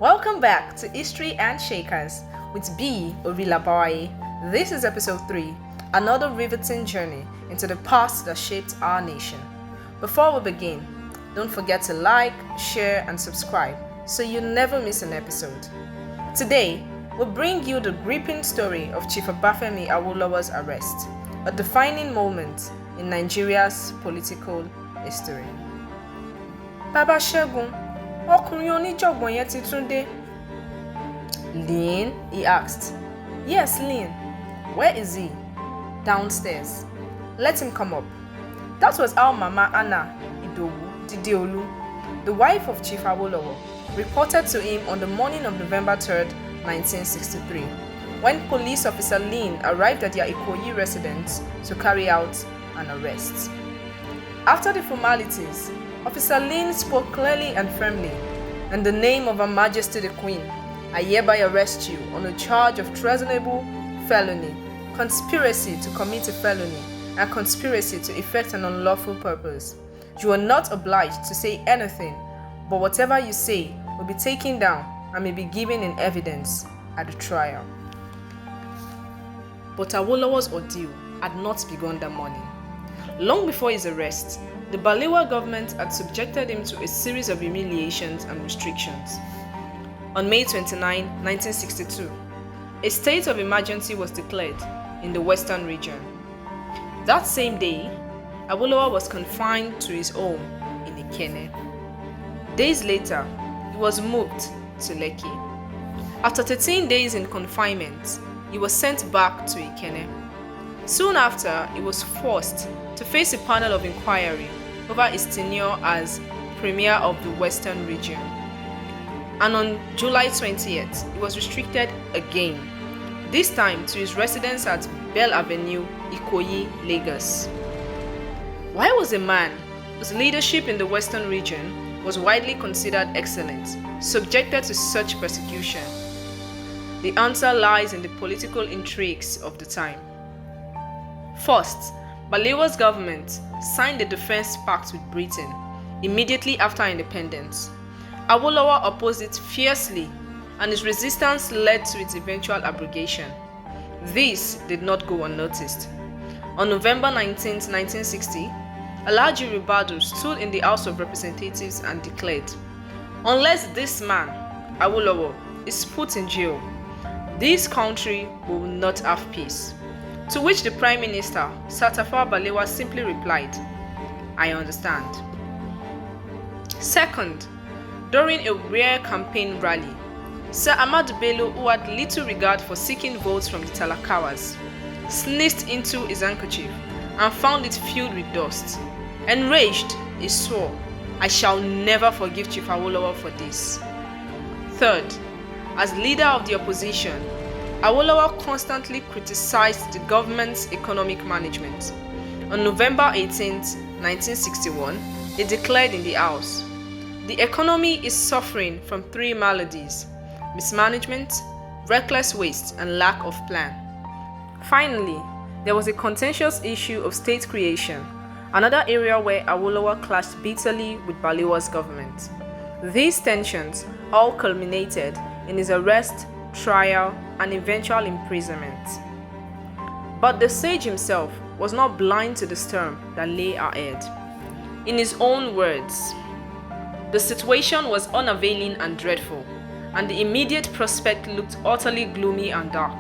Welcome back to History and Shakers with B. Orilabaye. This is episode 3, another riveting journey into the past that shaped our nation. Before we begin, don't forget to like, share, and subscribe so you never miss an episode. Today, we'll bring you the gripping story of Chief Obafemi Awolowo's arrest, a defining moment in Nigeria's political history. Baba Segun, ọkùnrin oníjọ̀gbọ̀n yẹn ti tún dé. Lean, he asked. Yes, Lean. Where is he? Downstairs. Let him come up. That was how Mama Anna Idowu Dideolu, the wife of Chief Awolowo, reported to him on the morning of November 3rd, 1963, when police officer Lean arrived at their Ikoyi residence to carry out an arrest. After the formalities, Officer Lean spoke clearly and firmly. In the name of Her Majesty the Queen, I hereby arrest you on a charge of treasonable felony, conspiracy to commit a felony, and conspiracy to effect an unlawful purpose. You are not obliged to say anything, but whatever you say will be taken down and may be given in evidence at the trial. But Awolowo's ordeal had not begun that morning. Long before his arrest, the Balewa government had subjected him to a series of humiliations and restrictions. On May 29, 1962, a state of emergency was declared in the western region. That same day, Awolowo was confined to his home in Ikenne. Days later, he was moved to Lekki. After 13 days in confinement, he was sent back to Ikenne. Soon after, he was forced to face a panel of inquiry over his tenure as Premier of the Western Region. And on July 20th, he was restricted again, this time to his residence at Bell Avenue, Ikoyi, Lagos. Why was a man whose leadership in the Western Region was widely considered excellent subjected to such persecution? The answer lies in the political intrigues of the time. First, Balewa's government signed the Defense Pact with Britain immediately after independence. Awolowo opposed it fiercely, and his resistance led to its eventual abrogation. This did not go unnoticed. On November 19, 1960, Alhaji Ribadu stood in the House of Representatives and declared, "Unless this man, Awolowo, is put in jail, this country will not have peace." To which the Prime Minister, Sir Tafawa Balewa, simply replied, "I understand." Second, during a rare campaign rally, Sir Ahmadu Bello, who had little regard for seeking votes from the Talakawas, sneezed into his handkerchief and found it filled with dust. Enraged, he swore, "I shall never forgive Chief Awolowo for this." Third, as leader of the opposition, Awolowo constantly criticized the government's economic management. On November 18, 1961, he declared in the House, "The economy is suffering from 3 maladies: mismanagement, reckless waste, and lack of plan." Finally, there was a contentious issue of state creation, another area where Awolowo clashed bitterly with Balewa's government. These tensions all culminated in his arrest, trial, and eventual imprisonment. But the sage himself was not blind to the storm that lay ahead. In his own words, "The situation was unavailing and dreadful, and the immediate prospect looked utterly gloomy and dark.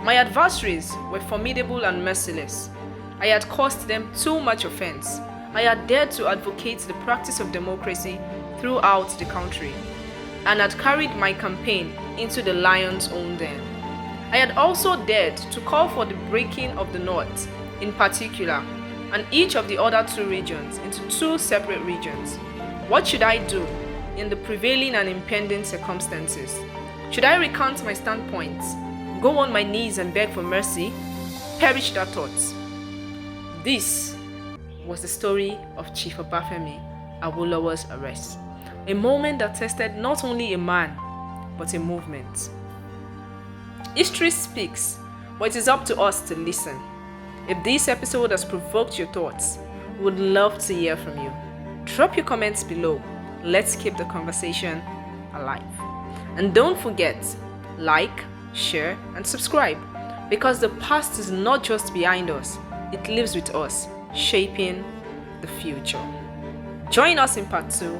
My adversaries were formidable and merciless. I had caused them too much offense. I had dared to advocate the practice of democracy throughout the country, and had carried my campaign into the lion's own den. I had also dared to call for the breaking of the North, in particular, and each of the other 2 regions into 2 separate regions. What should I do in the prevailing and impending circumstances? Should I recant my standpoints, go on my knees and beg for mercy? Perish that thought." This was the story of Chief Obafemi Awolowo's arrest, a moment that tested not only a man, but a movement. History speaks, but it is up to us to listen. If this episode has provoked your thoughts, we would love to hear from you. Drop your comments below. Let's keep the conversation alive. And don't forget, like, share, and subscribe, because the past is not just behind us, it lives with us, shaping the future. Join us in part 2,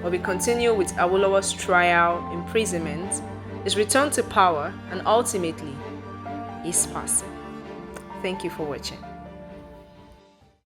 where we continue with Awolowo's trial, imprisonment, his return to power, and ultimately, his passing. Thank you for watching.